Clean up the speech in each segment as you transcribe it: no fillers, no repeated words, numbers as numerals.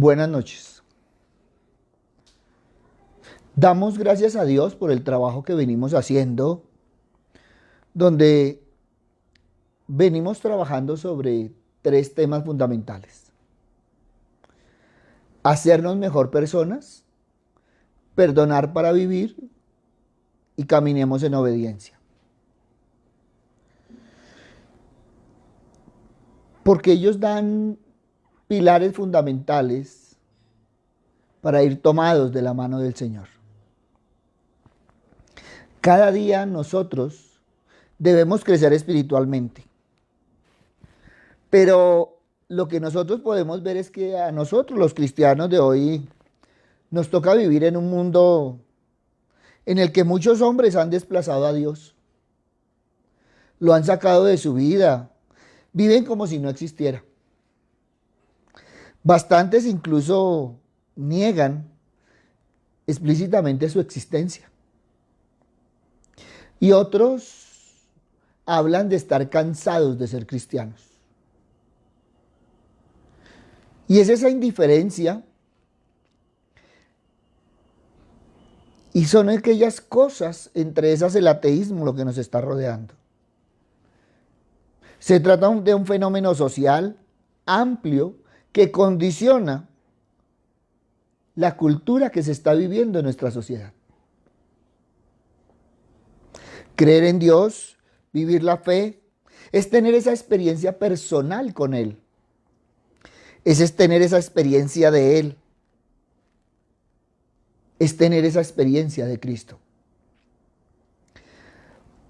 Buenas noches. Damos gracias a Dios por el trabajo que venimos haciendo, donde venimos trabajando sobre tres temas fundamentales. Hacernos mejor personas, perdonar para vivir y caminemos en obediencia. Porque ellos dan pilares fundamentales para ir tomados de la mano del Señor. Cada día nosotros debemos crecer espiritualmente. Pero lo que nosotros podemos ver es que a nosotros los cristianos de hoy nos toca vivir en un mundo en el que muchos hombres han desplazado a Dios. Lo han sacado de su vida. Viven como si no existiera. Bastantes incluso niegan explícitamente su existencia. Y otros hablan de estar cansados de ser cristianos. Y es esa indiferencia y son aquellas cosas, entre esas el ateísmo, lo que nos está rodeando. Se trata de un fenómeno social amplio que condiciona la cultura que se está viviendo en nuestra sociedad. Creer en Dios, vivir la fe, es tener esa experiencia personal con Él. Es tener esa experiencia de Él. Es tener esa experiencia de Cristo.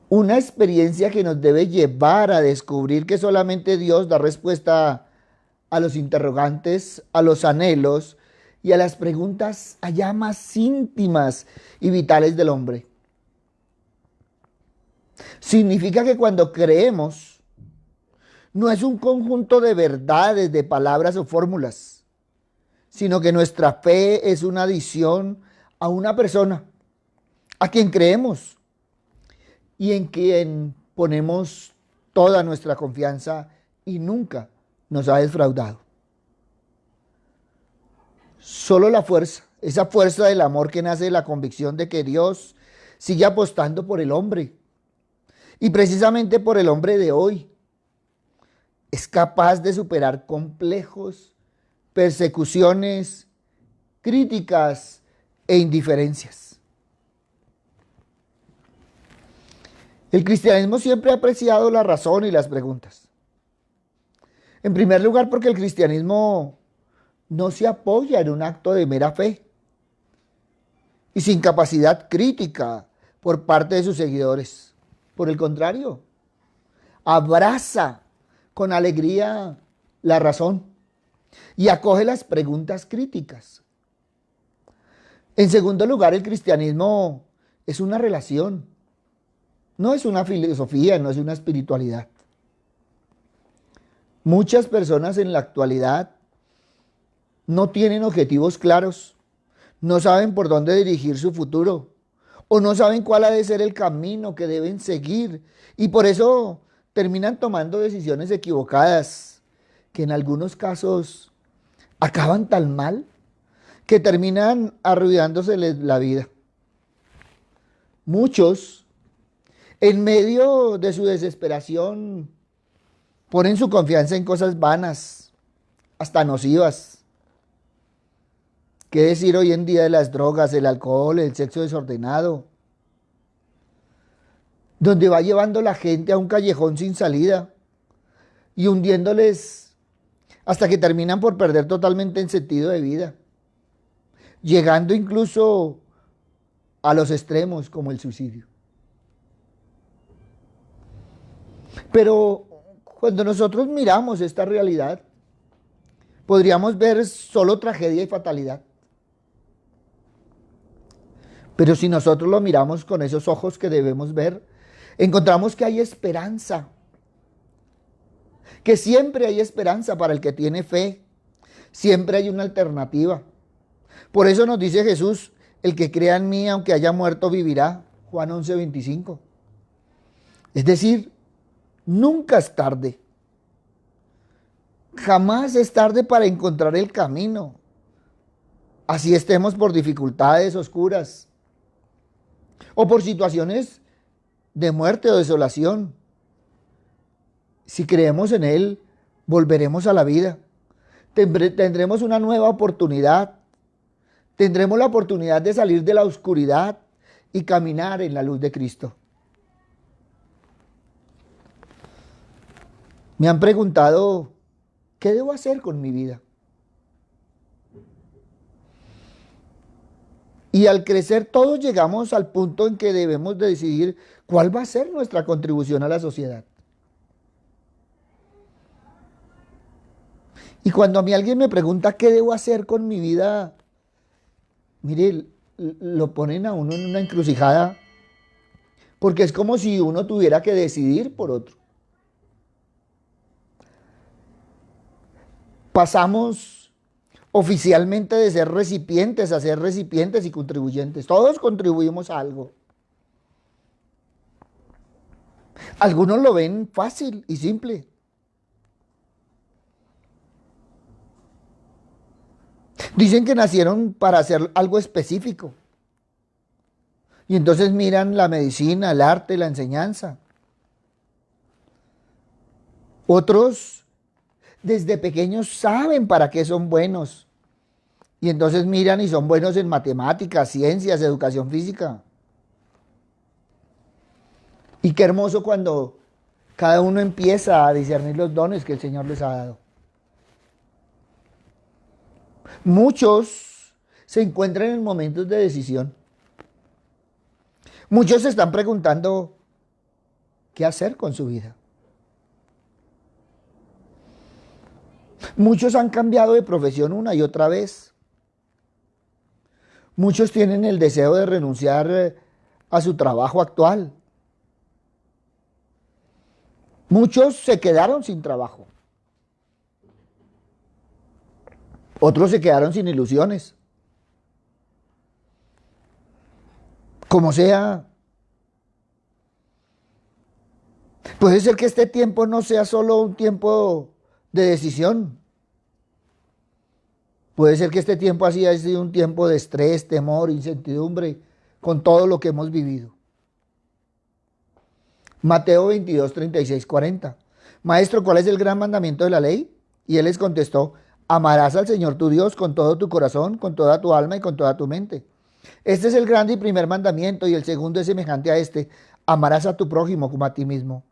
Una experiencia que nos debe llevar a descubrir que solamente Dios da respuesta a los interrogantes, a los anhelos y a las preguntas allá más íntimas y vitales del hombre. Significa que cuando creemos, no es un conjunto de verdades, de palabras o fórmulas, sino que nuestra fe es una adición a una persona, a quien creemos y en quien ponemos toda nuestra confianza y nunca nos ha defraudado. Solo la fuerza, esa fuerza del amor que nace de la convicción de que Dios sigue apostando por el hombre y precisamente por el hombre de hoy, es capaz de superar complejos, persecuciones, críticas e indiferencias. El cristianismo siempre ha apreciado la razón y las preguntas. En primer lugar, porque el cristianismo no se apoya en un acto de mera fe y sin capacidad crítica por parte de sus seguidores. Por el contrario, abraza con alegría la razón y acoge las preguntas críticas. En segundo lugar, el cristianismo es una relación, no es una filosofía, no es una espiritualidad. Muchas personas en la actualidad no tienen objetivos claros, no saben por dónde dirigir su futuro o no saben cuál ha de ser el camino que deben seguir y por eso terminan tomando decisiones equivocadas que en algunos casos acaban tan mal que terminan arruinándoseles la vida. Muchos, en medio de su desesperación, ponen su confianza en cosas vanas, hasta nocivas. ¿Qué decir hoy en día de las drogas, el alcohol, el sexo desordenado? Donde va llevando la gente a un callejón sin salida y hundiéndoles hasta que terminan por perder totalmente el sentido de vida, llegando incluso a los extremos como el suicidio. Pero cuando nosotros miramos esta realidad, podríamos ver solo tragedia y fatalidad. Pero si nosotros lo miramos con esos ojos que debemos ver, encontramos que hay esperanza, que siempre hay esperanza para el que tiene fe, siempre hay una alternativa. Por eso nos dice Jesús, el que crea en mí, aunque haya muerto, vivirá, Juan 11:25. Es decir, nunca es tarde, jamás es tarde para encontrar el camino, Así estemos por dificultades oscuras o por situaciones de muerte o desolación. Si creemos en Él, volveremos a la vida. Tendremos una nueva oportunidad. Tendremos la oportunidad de salir de la oscuridad y caminar en la luz de Cristo. Me han preguntado, ¿qué debo hacer con mi vida? Y al crecer todos llegamos al punto en que debemos de decidir cuál va a ser nuestra contribución a la sociedad. Y cuando a mí alguien me pregunta qué debo hacer con mi vida, mire, lo ponen a uno en una encrucijada, porque es como si uno tuviera que decidir por otro. Pasamos oficialmente de ser recipientes a ser recipientes y contribuyentes. Todos contribuimos a algo. Algunos lo ven fácil y simple. Dicen que nacieron para hacer algo específico. Y entonces miran la medicina, el arte, la enseñanza. Otros desde pequeños saben para qué son buenos. Y entonces miran y son buenos en matemáticas, ciencias, educación física. Y qué hermoso cuando cada uno empieza a discernir los dones que el Señor les ha dado. Muchos se encuentran en momentos de decisión. Muchos se están preguntando qué hacer con su vida. Muchos han cambiado de profesión una y otra vez. Muchos tienen el deseo de renunciar a su trabajo actual. Muchos se quedaron sin trabajo. Otros se quedaron sin ilusiones. Como sea, puede ser que este tiempo no sea solo un tiempo de decisión. Puede ser que este tiempo así haya sido un tiempo de estrés, temor, incertidumbre, con todo lo que hemos vivido. Mateo 22, 36, 40. Maestro, ¿cuál es el gran mandamiento de la ley? Y él les contestó, amarás al Señor tu Dios con todo tu corazón, con toda tu alma y con toda tu mente. Este es el grande y primer mandamiento, y el segundo es semejante a este, amarás a tu prójimo como a ti mismo.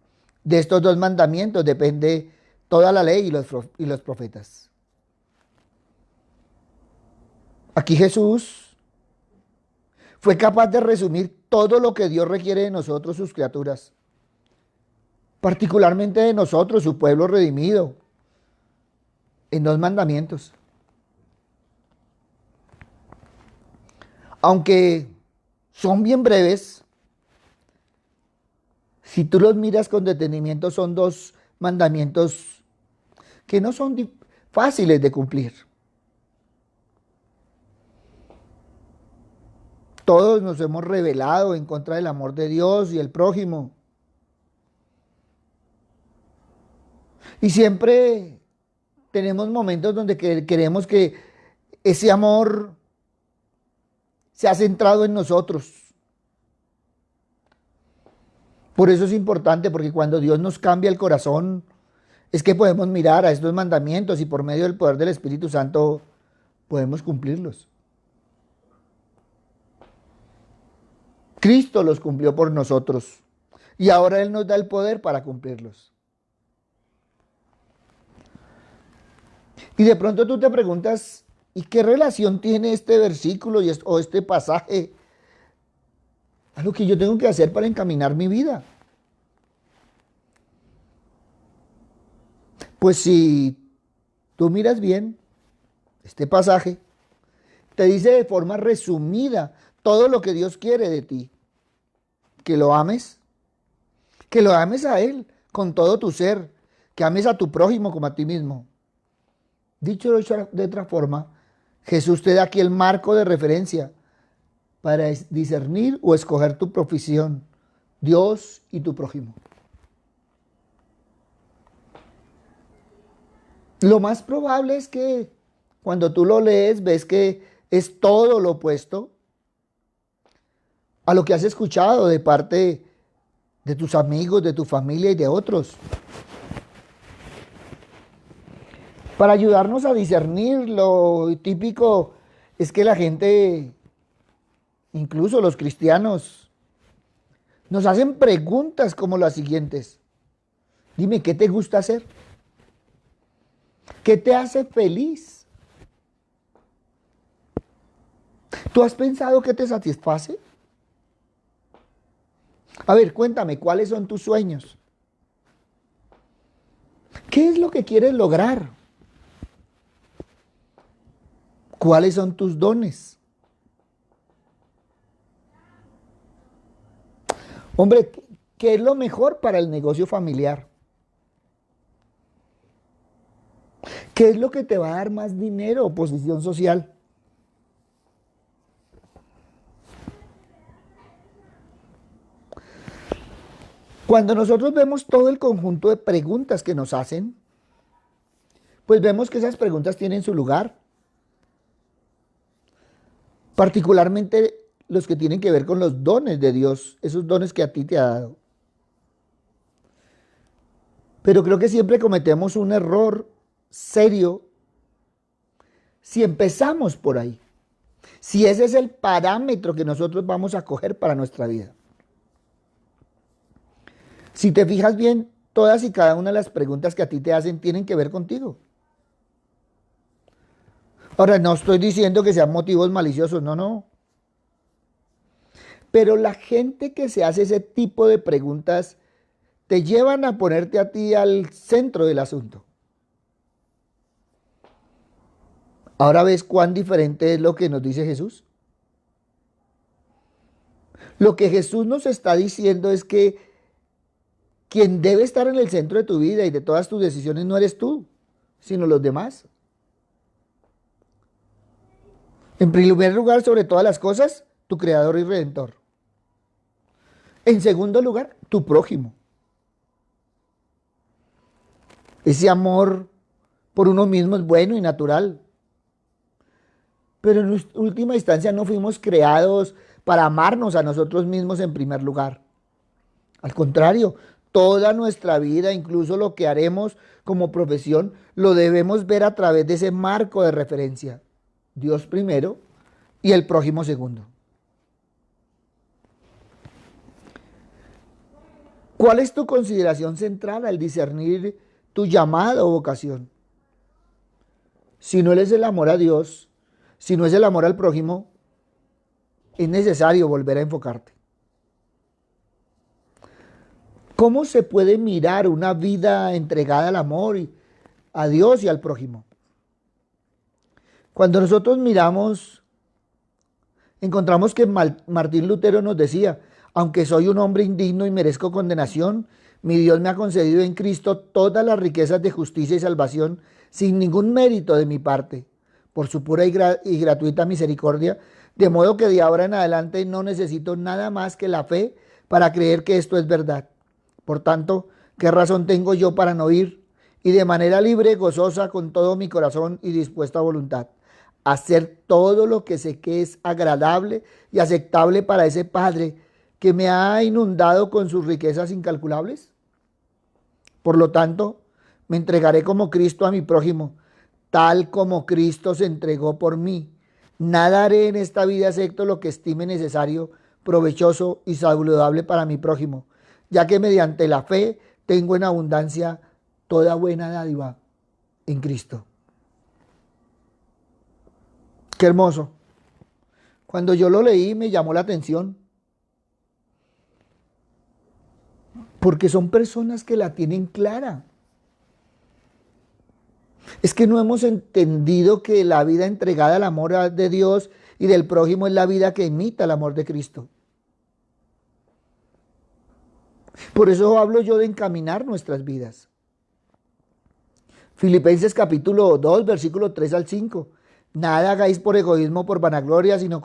De estos dos mandamientos depende toda la ley y los profetas. Aquí Jesús fue capaz de resumir todo lo que Dios requiere de nosotros, sus criaturas, particularmente de nosotros, su pueblo redimido, en dos mandamientos. Aunque son bien breves, si tú los miras con detenimiento, son dos mandamientos que no son fáciles de cumplir. Todos nos hemos rebelado en contra del amor de Dios y el prójimo. Y siempre tenemos momentos donde queremos que ese amor sea centrado en nosotros. Por eso es importante, porque cuando Dios nos cambia el corazón, es que podemos mirar a estos mandamientos y por medio del poder del Espíritu Santo podemos cumplirlos. Cristo los cumplió por nosotros y ahora Él nos da el poder para cumplirlos. Y de pronto tú te preguntas, ¿y qué relación tiene este versículo o este pasaje a lo que yo tengo que hacer para encaminar mi vida? Pues si tú miras bien este pasaje, te dice de forma resumida todo lo que Dios quiere de ti. Que lo ames a Él con todo tu ser, que ames a tu prójimo como a ti mismo. Dicho de otra forma, Jesús te da aquí el marco de referencia para discernir o escoger tu profesión, Dios y tu prójimo. Lo más probable es que cuando tú lo lees, ves que es todo lo opuesto a lo que has escuchado de parte de tus amigos, de tu familia y de otros. Para ayudarnos a discernir, lo típico es que la gente, incluso los cristianos, nos hacen preguntas como las siguientes. Dime, ¿qué te gusta hacer? ¿Qué te hace feliz? ¿Tú has pensado qué te satisface? A ver, cuéntame, ¿cuáles son tus sueños? ¿Qué es lo que quieres lograr? ¿Cuáles son tus dones? Hombre, ¿qué es lo mejor para el negocio familiar? ¿Qué es lo que te va a dar más dinero o posición social? Cuando nosotros vemos todo el conjunto de preguntas que nos hacen, pues vemos que esas preguntas tienen su lugar. Particularmente los que tienen que ver con los dones de Dios, esos dones que a ti te ha dado. Pero creo que siempre cometemos un error serio si empezamos por ahí. Si ese es el parámetro que nosotros vamos a coger para nuestra vida. Si te fijas bien, todas y cada una de las preguntas que a ti te hacen tienen que ver contigo. Ahora, no estoy diciendo que sean motivos maliciosos, no. Pero la gente que se hace ese tipo de preguntas te llevan a ponerte a ti al centro del asunto. Ahora ves cuán diferente es lo que nos dice Jesús. Lo que Jesús nos está diciendo es que quien debe estar en el centro de tu vida y de todas tus decisiones no eres tú, sino los demás. En primer lugar, sobre todas las cosas, tu Creador y Redentor. En segundo lugar, tu prójimo. Ese amor por uno mismo es bueno y natural. Pero en última instancia no fuimos creados para amarnos a nosotros mismos en primer lugar. Al contrario, toda nuestra vida, incluso lo que haremos como profesión, lo debemos ver a través de ese marco de referencia. Dios primero y el prójimo segundo. ¿Cuál es tu consideración central al discernir tu llamado o vocación? Si no es el amor a Dios, si no es el amor al prójimo, es necesario volver a enfocarte. ¿Cómo se puede mirar una vida entregada al amor a Dios y al prójimo? Cuando nosotros miramos, encontramos que Martín Lutero nos decía: aunque soy un hombre indigno y merezco condenación, mi Dios me ha concedido en Cristo todas las riquezas de justicia y salvación sin ningún mérito de mi parte, por su pura y gratuita misericordia, de modo que de ahora en adelante no necesito nada más que la fe para creer que esto es verdad. Por tanto, ¿qué razón tengo yo para no ir? Y de manera libre, gozosa, con todo mi corazón y dispuesta a voluntad, hacer todo lo que sé que es agradable y aceptable para ese Padre que me ha inundado con sus riquezas incalculables. Por lo tanto, me entregaré como Cristo a mi prójimo, tal como Cristo se entregó por mí. Nada haré en esta vida excepto lo que estime necesario, provechoso y saludable para mi prójimo, ya que mediante la fe tengo en abundancia toda buena dádiva en Cristo. Qué hermoso. Cuando yo lo leí me llamó la atención, porque son personas que la tienen clara. Es que no hemos entendido que la vida entregada al amor de Dios y del prójimo es la vida que imita el amor de Cristo. Por eso hablo yo de encaminar nuestras vidas. Filipenses capítulo 2, versículo 3 al 5. Nada hagáis por egoísmo, por vanagloria, sino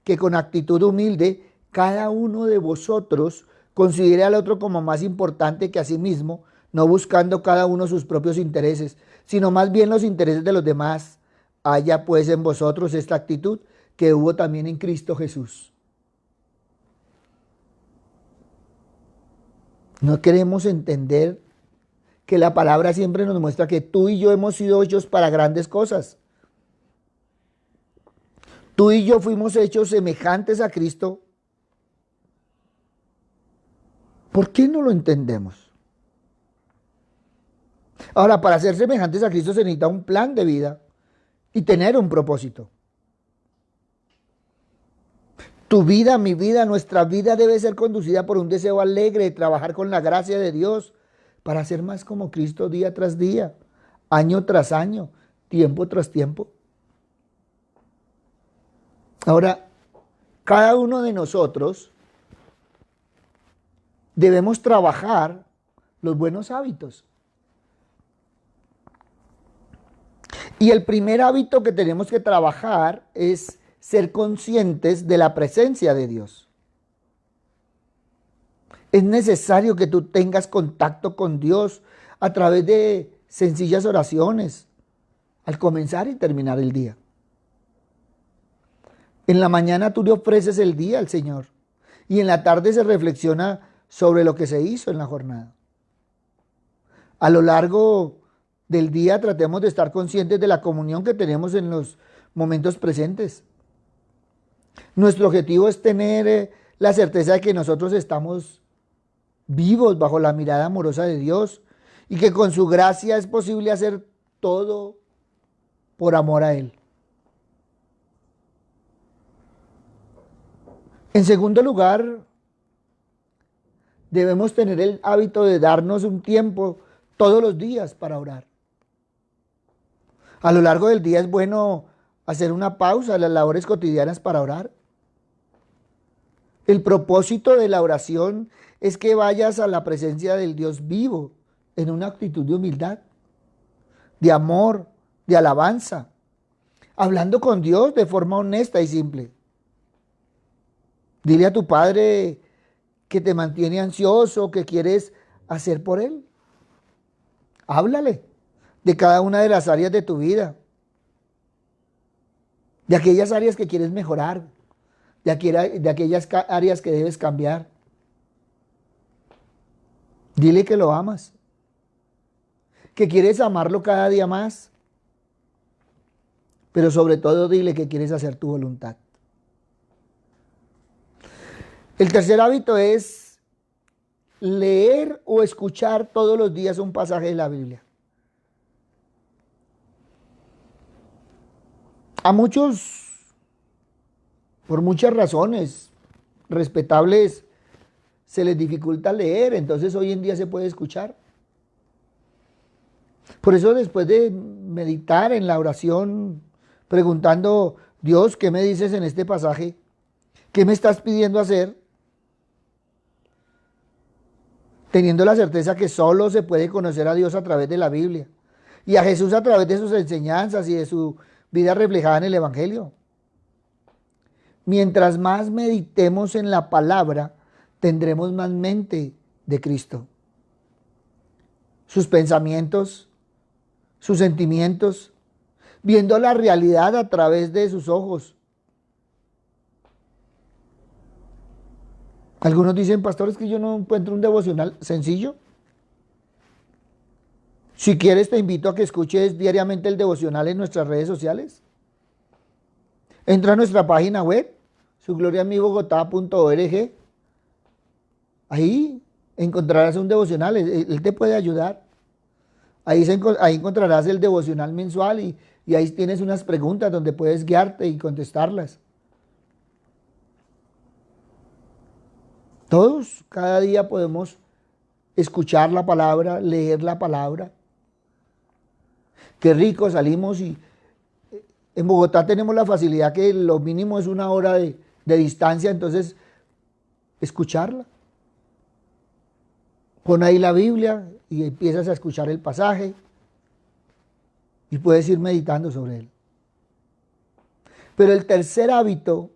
que con actitud humilde cada uno de vosotros considere al otro como más importante que a sí mismo, no buscando cada uno sus propios intereses, sino más bien los intereses de los demás. Haya pues en vosotros esta actitud que hubo también en Cristo Jesús. No queremos entender que la palabra siempre nos muestra que tú y yo hemos sido hechos para grandes cosas. Tú y yo fuimos hechos semejantes a Cristo. ¿Por qué no lo entendemos? Ahora, para ser semejantes a Cristo se necesita un plan de vida y tener un propósito. Tu vida, mi vida, nuestra vida debe ser conducida por un deseo alegre de trabajar con la gracia de Dios para ser más como Cristo día tras día, año tras año, tiempo tras tiempo. Ahora, cada uno de nosotros debemos trabajar los buenos hábitos. Y el primer hábito que tenemos que trabajar es ser conscientes de la presencia de Dios. Es necesario que tú tengas contacto con Dios a través de sencillas oraciones al comenzar y terminar el día. En la mañana tú le ofreces el día al Señor y en la tarde se reflexiona sobre lo que se hizo en la jornada. A lo largo del día tratemos de estar conscientes de la comunión que tenemos en los momentos presentes. Nuestro objetivo es tener la certeza de que nosotros estamos vivos bajo la mirada amorosa de Dios y que con su gracia es posible hacer todo por amor a Él. En segundo lugar, debemos tener el hábito de darnos un tiempo todos los días para orar. A lo largo del día es bueno hacer una pausa en las labores cotidianas para orar. El propósito de la oración es que vayas a la presencia del Dios vivo en una actitud de humildad, de amor, de alabanza, hablando con Dios de forma honesta y simple. Dile a tu Padre que te mantiene ansioso, que quieres hacer por Él. Háblale de cada una de las áreas de tu vida, de aquellas áreas que quieres mejorar, de aquellas áreas que debes cambiar. Dile que lo amas, que quieres amarlo cada día más, pero sobre todo dile que quieres hacer tu voluntad. El tercer hábito es leer o escuchar todos los días un pasaje de la Biblia. A muchos, por muchas razones respetables, se les dificulta leer, entonces hoy en día se puede escuchar. Por eso después de meditar en la oración, preguntando, Dios, ¿qué me dices en este pasaje? ¿Qué me estás pidiendo hacer? Teniendo la certeza que solo se puede conocer a Dios a través de la Biblia y a Jesús a través de sus enseñanzas y de su vida reflejada en el Evangelio. Mientras más meditemos en la palabra, tendremos más mente de Cristo. Sus pensamientos, sus sentimientos, viendo la realidad a través de sus ojos. Algunos dicen, pastor, es que yo no encuentro un devocional sencillo. Si quieres, te invito a que escuches diariamente el devocional en nuestras redes sociales. Entra a nuestra página web, sugloriamibogotá.org. Ahí encontrarás un devocional, él te puede ayudar. Ahí encontrarás el devocional mensual y ahí tienes unas preguntas donde puedes guiarte y contestarlas. Todos, cada día podemos escuchar la palabra, leer la palabra. Qué rico, salimos y en Bogotá tenemos la facilidad que lo mínimo es 1 hora de distancia, entonces escucharla. Pon ahí la Biblia y empiezas a escuchar el pasaje y puedes ir meditando sobre él. Pero el tercer hábito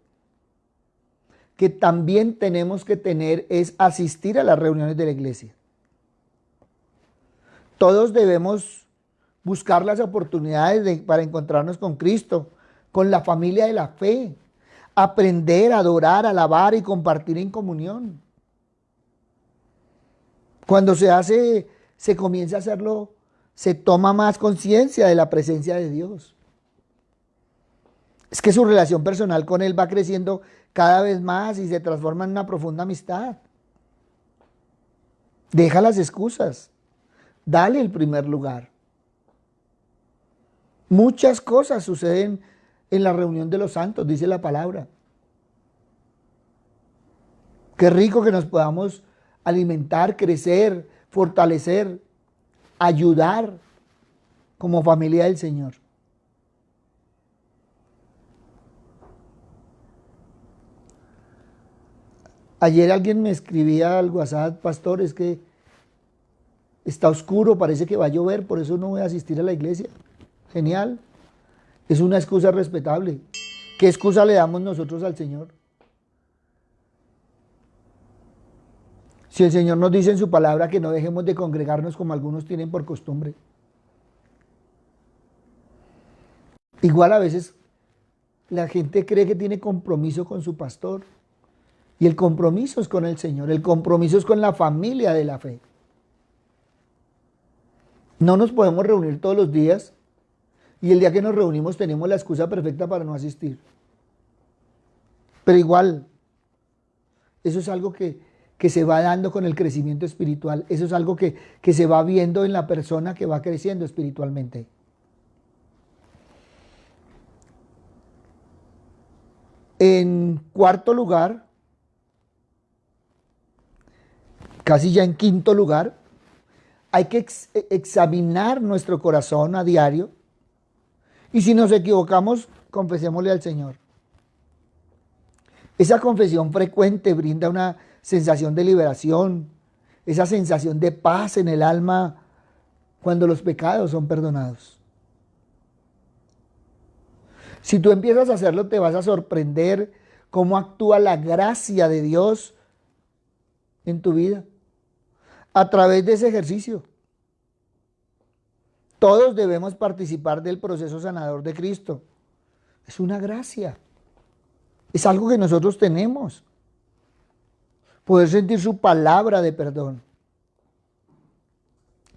que también tenemos que tener es asistir a las reuniones de la iglesia. Todos debemos buscar las oportunidades para encontrarnos con Cristo, con la familia de la fe, aprender, adorar, alabar y compartir en comunión. Cuando se comienza a hacerlo, se toma más conciencia de la presencia de Dios. Es que su relación personal con Él va creciendo cada vez más y se transforma en una profunda amistad. Deja las excusas. Dale el primer lugar. Muchas cosas suceden en la reunión de los santos, dice la palabra. Qué rico que nos podamos alimentar, crecer, fortalecer, ayudar como familia del Señor. Ayer alguien me escribía al WhatsApp: pastor, es que está oscuro, parece que va a llover, por eso no voy a asistir a la iglesia. Genial. Es una excusa respetable. ¿Qué excusa le damos nosotros al Señor? Si el Señor nos dice en su palabra que no dejemos de congregarnos como algunos tienen por costumbre. Igual a veces la gente cree que tiene compromiso con su pastor. Y el compromiso es con el Señor, el compromiso es con la familia de la fe. No nos podemos reunir todos los días y el día que nos reunimos tenemos la excusa perfecta para no asistir. Pero igual, eso es algo que se va dando con el crecimiento espiritual. Eso es algo que se va viendo en la persona que va creciendo espiritualmente. En cuarto lugar, casi ya en quinto lugar, hay que examinar nuestro corazón a diario y si nos equivocamos, confesémosle al Señor. Esa confesión frecuente brinda una sensación de liberación, esa sensación de paz en el alma cuando los pecados son perdonados. Si tú empiezas a hacerlo, te vas a sorprender cómo actúa la gracia de Dios en tu vida a través de ese ejercicio. Todos debemos participar del proceso sanador de Cristo. Es una gracia. Es algo que nosotros tenemos. Poder sentir su palabra de perdón.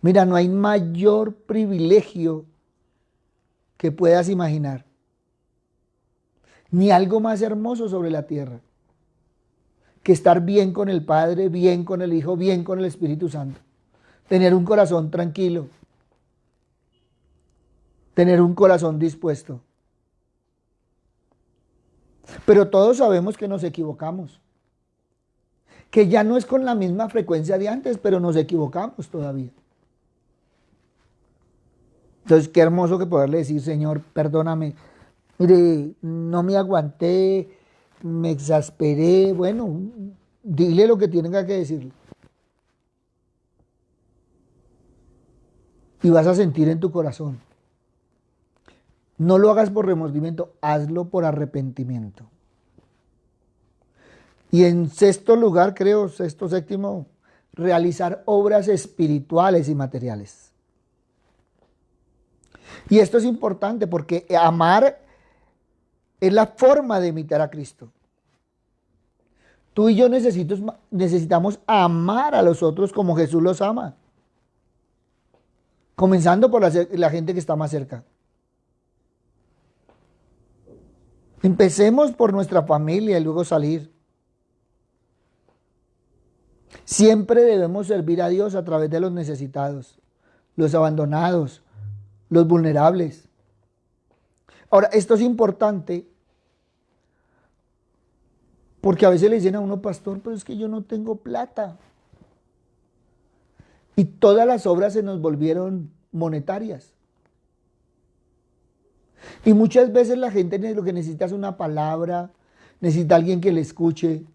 Mira, no hay mayor privilegio que puedas imaginar, ni algo más hermoso sobre la tierra que estar bien con el Padre, bien con el Hijo, bien con el Espíritu Santo. Tener un corazón tranquilo. Tener un corazón dispuesto. Pero todos sabemos que nos equivocamos. Que ya no es con la misma frecuencia de antes, pero nos equivocamos todavía. Entonces, qué hermoso que poderle decir: Señor, perdóname. Mire, no me aguanté, me exasperé. Bueno, dile lo que tenga que decirle. Y vas a sentir en tu corazón. No lo hagas por remordimiento, hazlo por arrepentimiento. Y en sexto lugar, creo, sexto, séptimo, realizar obras espirituales y materiales. Y esto es importante porque amar es la forma de imitar a Cristo. Tú y yo necesitamos amar a los otros como Jesús los ama. Comenzando por la gente que está más cerca. Empecemos por nuestra familia y luego salir. Siempre debemos servir a Dios a través de los necesitados, los abandonados, los vulnerables. Ahora, esto es importante porque a veces le dicen a uno: pastor, pero es que yo no tengo plata. Y todas las obras se nos volvieron monetarias. Y muchas veces la gente lo que necesita es una palabra, necesita alguien que le escuche,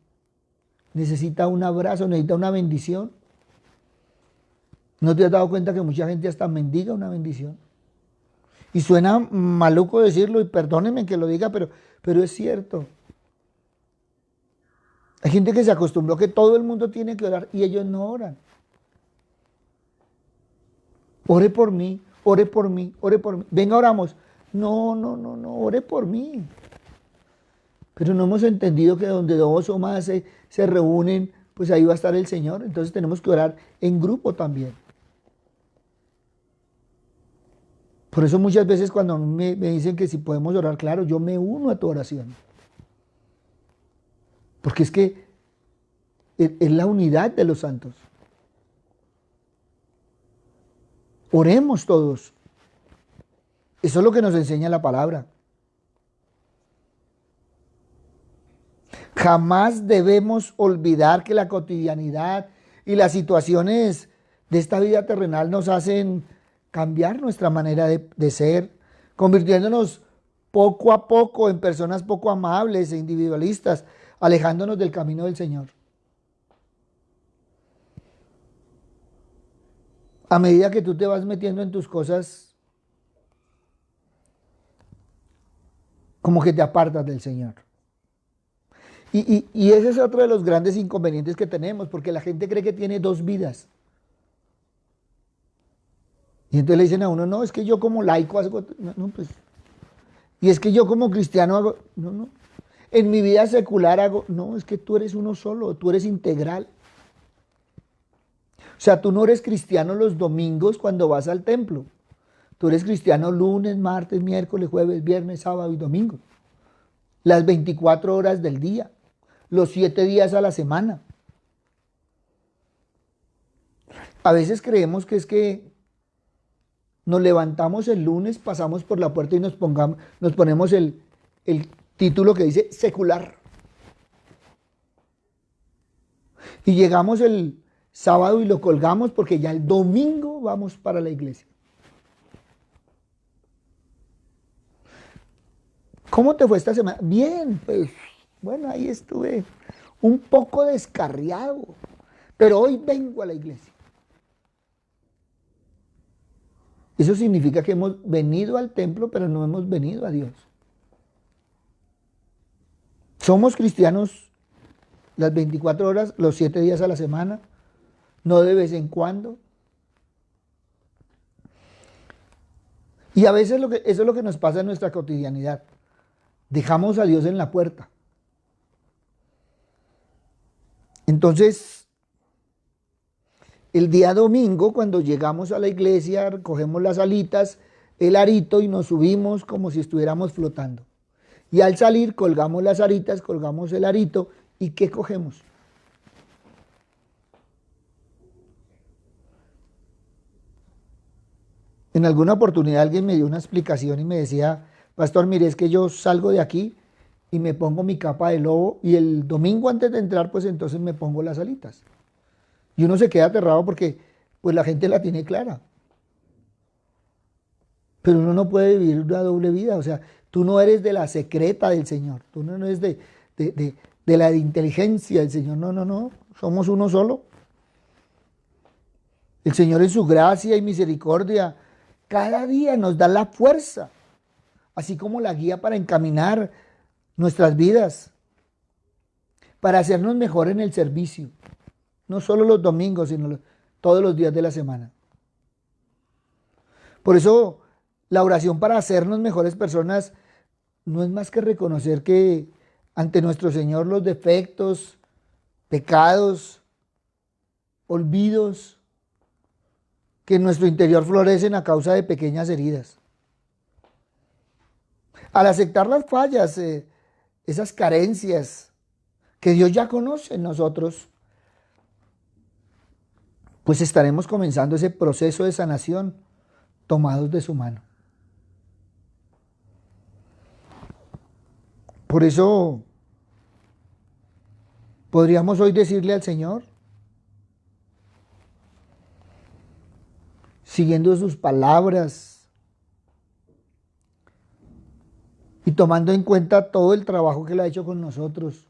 necesita un abrazo, necesita una bendición. ¿No te has dado cuenta que mucha gente hasta mendiga una bendición? Y suena maluco decirlo, y perdónenme que lo diga, pero es cierto. Hay gente que se acostumbró que todo el mundo tiene que orar y ellos no oran. Ore por mí, ore por mí, ore por mí. Venga, oramos. No, no, no, no, ore por mí. Pero no hemos entendido que donde dos o más se reúnen, pues ahí va a estar el Señor. Entonces tenemos que orar en grupo también. Por eso muchas veces cuando me dicen que si podemos orar, claro, yo me uno a tu oración. Porque es que es la unidad de los santos. Oremos todos. Eso es lo que nos enseña la palabra. Jamás debemos olvidar que la cotidianidad y las situaciones de esta vida terrenal nos hacen cambiar nuestra manera de ser, convirtiéndonos poco a poco en personas poco amables e individualistas, alejándonos del camino del Señor. A medida que tú te vas metiendo en tus cosas, como que te apartas del Señor. Y ese es otro de los grandes inconvenientes que tenemos, porque la gente cree que tiene dos vidas. Y entonces le dicen a uno, no, es que yo como laico hago, no, no, pues, y es que yo como cristiano hago, no, no, en mi vida secular hago, no, es que tú eres uno solo, tú eres integral. O sea, tú no eres cristiano los domingos cuando vas al templo. Tú eres cristiano lunes, martes, miércoles, jueves, viernes, sábado y domingo. Las 24 horas del día, los 7 días a la semana. A veces creemos que es que nos levantamos el lunes, pasamos por la puerta y nos ponemos el título que dice secular. Y llegamos el sábado y lo colgamos porque ya el domingo vamos para la iglesia. ¿Cómo te fue esta semana? Bien, pues bueno, ahí estuve un poco descarriado, pero hoy vengo a la iglesia. Eso significa que hemos venido al templo, pero no hemos venido a Dios. Somos cristianos las 24 horas, los 7 días a la semana, no de vez en cuando. Y a veces eso es lo que nos pasa en nuestra cotidianidad. Dejamos a Dios en la puerta. Entonces, el día domingo, cuando llegamos a la iglesia, cogemos las alitas, el arito y nos subimos como si estuviéramos flotando. Y al salir, colgamos las aritas, colgamos el arito. ¿Y qué cogemos? En alguna oportunidad alguien me dio una explicación y me decía, pastor, mire, es que yo salgo de aquí y me pongo mi capa de lobo y el domingo antes de entrar, pues entonces me pongo las alitas. Y uno se queda aterrado porque pues la gente la tiene clara. Pero uno no puede vivir una doble vida. O sea, tú no eres de la secreta del Señor. Tú no eres de la de inteligencia del Señor. No, no, no. Somos uno solo. El Señor en su gracia y misericordia cada día nos da la fuerza, así como la guía para encaminar nuestras vidas, para hacernos mejor en el servicio. No solo los domingos, sino todos los días de la semana. Por eso la oración para hacernos mejores personas no es más que reconocer que ante nuestro Señor los defectos, pecados, olvidos que en nuestro interior florecen a causa de pequeñas heridas. Al aceptar las fallas, esas carencias que Dios ya conoce en nosotros, pues estaremos comenzando ese proceso de sanación tomados de su mano. Por eso podríamos hoy decirle al Señor, siguiendo sus palabras y tomando en cuenta todo el trabajo que Él ha hecho con nosotros,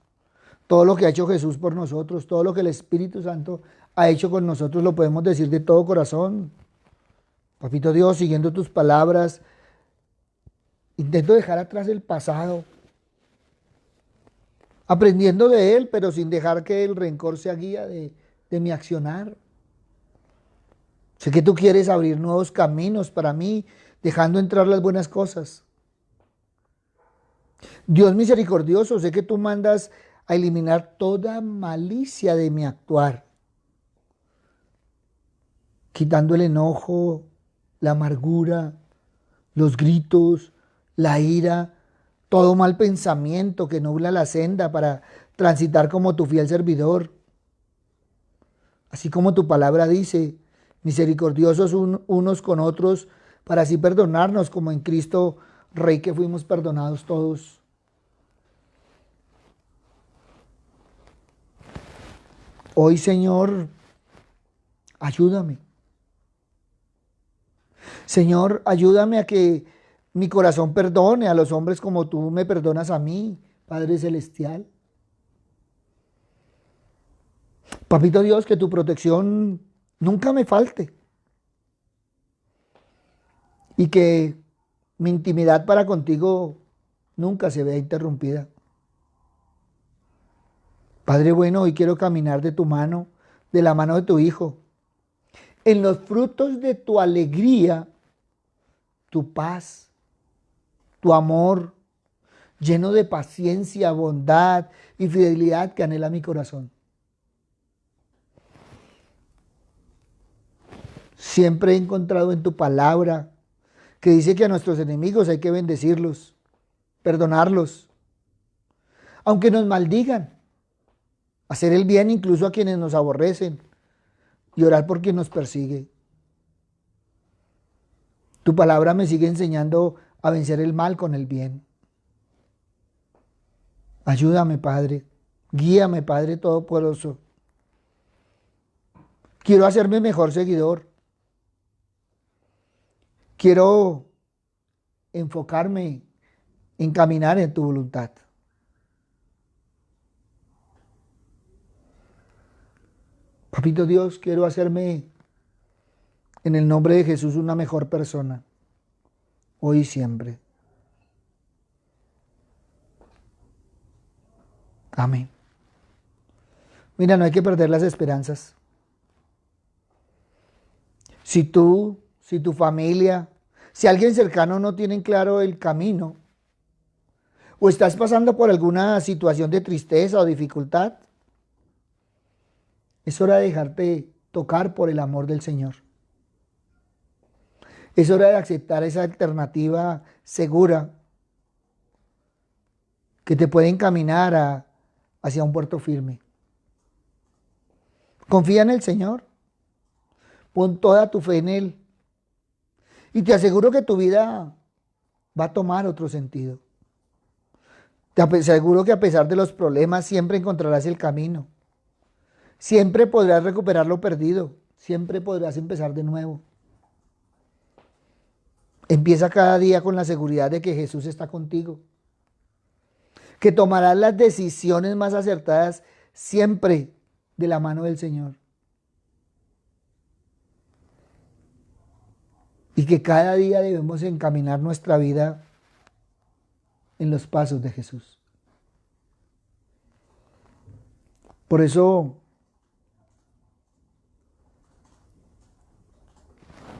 todo lo que ha hecho Jesús por nosotros, todo lo que el Espíritu Santo ha hecho con nosotros, lo podemos decir de todo corazón. Papito Dios, siguiendo tus palabras, intento dejar atrás el pasado, aprendiendo de él, pero sin dejar que el rencor sea guía de mi accionar. Sé que tú quieres abrir nuevos caminos para mí, dejando entrar las buenas cosas. Dios misericordioso, sé que tú mandas a eliminar toda malicia de mi actuar, quitando el enojo, la amargura, los gritos, la ira, todo mal pensamiento que nubla la senda para transitar como tu fiel servidor. Así como tu palabra dice, misericordiosos unos con otros, para así perdonarnos como en Cristo Rey que fuimos perdonados todos. Hoy, Señor, ayúdame. Señor, ayúdame a que mi corazón perdone a los hombres como tú me perdonas a mí, Padre Celestial. Papito Dios, que tu protección nunca me falte y que mi intimidad para contigo nunca se vea interrumpida. Padre bueno, hoy quiero caminar de tu mano, de la mano de tu Hijo, en los frutos de tu alegría, tu paz, tu amor, lleno de paciencia, bondad y fidelidad que anhela mi corazón. Siempre he encontrado en tu palabra que dice que a nuestros enemigos hay que bendecirlos, perdonarlos, aunque nos maldigan, hacer el bien incluso a quienes nos aborrecen y orar por quien nos persigue. Tu palabra me sigue enseñando a vencer el mal con el bien. Ayúdame, Padre. Guíame, Padre Todopoderoso. Quiero hacerme mejor seguidor. Quiero enfocarme en caminar en tu voluntad. Papito Dios, quiero hacerme en el nombre de Jesús una mejor persona, hoy y siempre. Amén. Mira, no hay que perder las esperanzas. Si tu familia, si alguien cercano no tienen claro el camino, o estás pasando por alguna situación de tristeza o dificultad, es hora de dejarte tocar por el amor del Señor. Es hora de aceptar esa alternativa segura que te puede encaminar hacia un puerto firme. Confía en el Señor. Pon toda tu fe en Él. Y te aseguro que tu vida va a tomar otro sentido. Te aseguro que a pesar de los problemas siempre encontrarás el camino. Siempre podrás recuperar lo perdido. Siempre podrás empezar de nuevo. Empieza cada día con la seguridad de que Jesús está contigo. Que tomarás las decisiones más acertadas siempre de la mano del Señor. Y que cada día debemos encaminar nuestra vida en los pasos de Jesús. Por eso,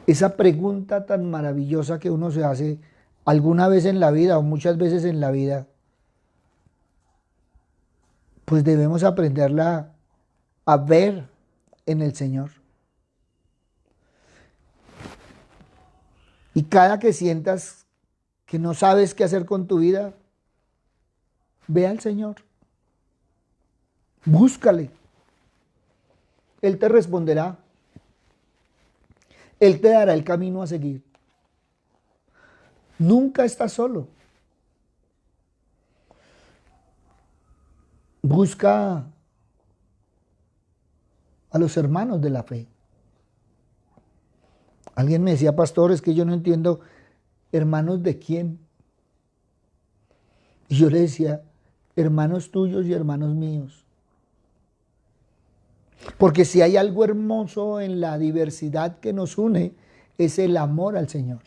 esa pregunta tan maravillosa que uno se hace alguna vez en la vida o muchas veces en la vida, pues debemos aprenderla a ver en el Señor. Y cada que sientas que no sabes qué hacer con tu vida, ve al Señor. Búscale. Él te responderá. Él te dará el camino a seguir. Nunca estás solo. Busca a los hermanos de la fe. Alguien me decía, pastor, es que yo no entiendo, ¿hermanos de quién? Y yo le decía, hermanos tuyos y hermanos míos. Porque si hay algo hermoso en la diversidad que nos une, es el amor al Señor.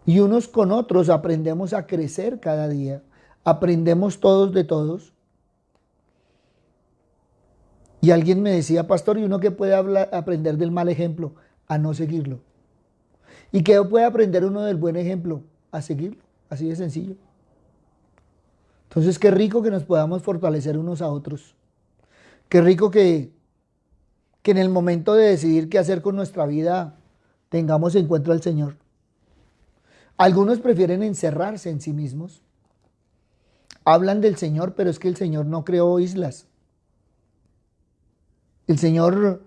Y unos con otros aprendemos a crecer cada día. Aprendemos todos de todos. Y alguien me decía, pastor, ¿y uno qué puede aprender del mal ejemplo? A no seguirlo. ¿Y qué puede aprender uno del buen ejemplo? A seguirlo. Así de sencillo. Entonces, qué rico que nos podamos fortalecer unos a otros. Qué rico que en el momento de decidir qué hacer con nuestra vida tengamos encuentro al Señor. Algunos prefieren encerrarse en sí mismos. Hablan del Señor, pero es que el Señor no creó islas. El Señor,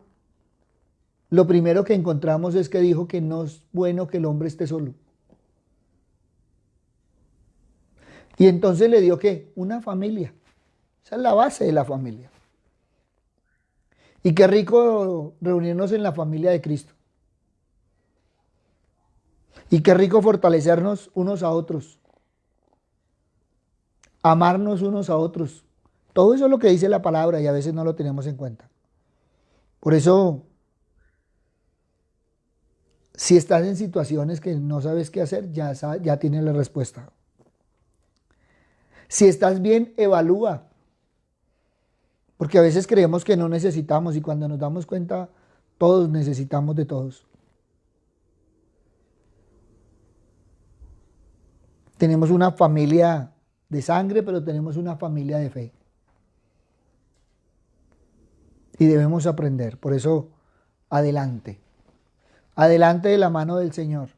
lo primero que encontramos es que dijo que no es bueno que el hombre esté solo. Y entonces le dio ¿qué? Una familia. Esa es la base de la familia. Y qué rico reunirnos en la familia de Cristo. Y qué rico fortalecernos unos a otros. Amarnos unos a otros. Todo eso es lo que dice la palabra y a veces no lo tenemos en cuenta. Por eso, si estás en situaciones que no sabes qué hacer, ya tienes la respuesta. Si estás bien, evalúa. Porque a veces creemos que no necesitamos y cuando nos damos cuenta, todos necesitamos de todos. Tenemos una familia de sangre, pero tenemos una familia de fe. Y debemos aprender. Por eso, adelante. Adelante de la mano del Señor.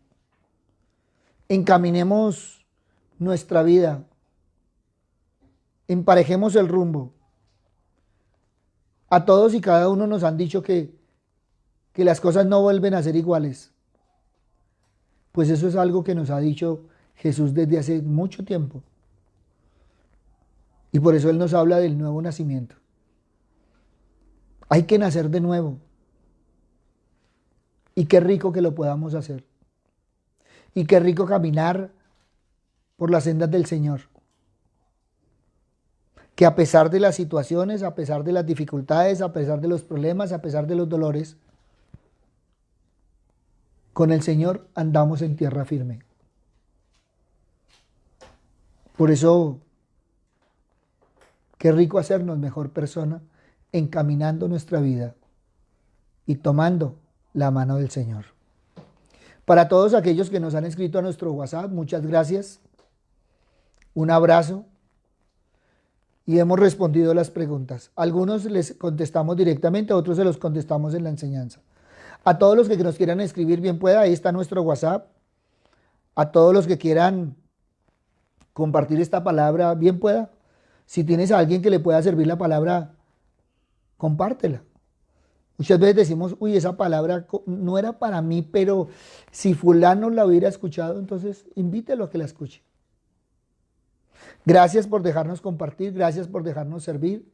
Encaminemos nuestra vida. Emparejemos el rumbo. A todos y cada uno nos han dicho que las cosas no vuelven a ser iguales. Pues eso es algo que nos ha dicho Jesús desde hace mucho tiempo. Y por eso Él nos habla del nuevo nacimiento. Hay que nacer de nuevo. Y qué rico que lo podamos hacer. Y qué rico caminar por las sendas del Señor. Que a pesar de las situaciones, a pesar de las dificultades, a pesar de los problemas, a pesar de los dolores, con el Señor andamos en tierra firme. Por eso, qué rico hacernos mejor persona encaminando nuestra vida y tomando la mano del Señor. Para todos aquellos que nos han escrito a nuestro WhatsApp, muchas gracias. Un abrazo. Y hemos respondido las preguntas. Algunos les contestamos directamente, a otros se los contestamos en la enseñanza. A todos los que nos quieran escribir, bien pueda, ahí está nuestro WhatsApp. A todos los que quieran compartir esta palabra, bien pueda. Si tienes a alguien que le pueda servir la palabra, compártela. Muchas veces decimos, uy, esa palabra no era para mí, pero si fulano la hubiera escuchado, entonces invítelo a que la escuche. Gracias por dejarnos compartir, gracias por dejarnos servir.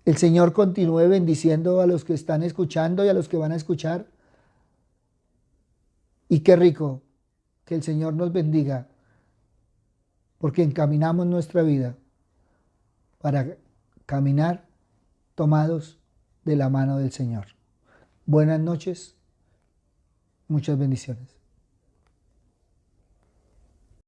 El Señor continúe bendiciendo a los que están escuchando y a los que van a escuchar. Y qué rico que el Señor nos bendiga, porque encaminamos nuestra vida para caminar tomados de la mano del Señor. Buenas noches, muchas bendiciones.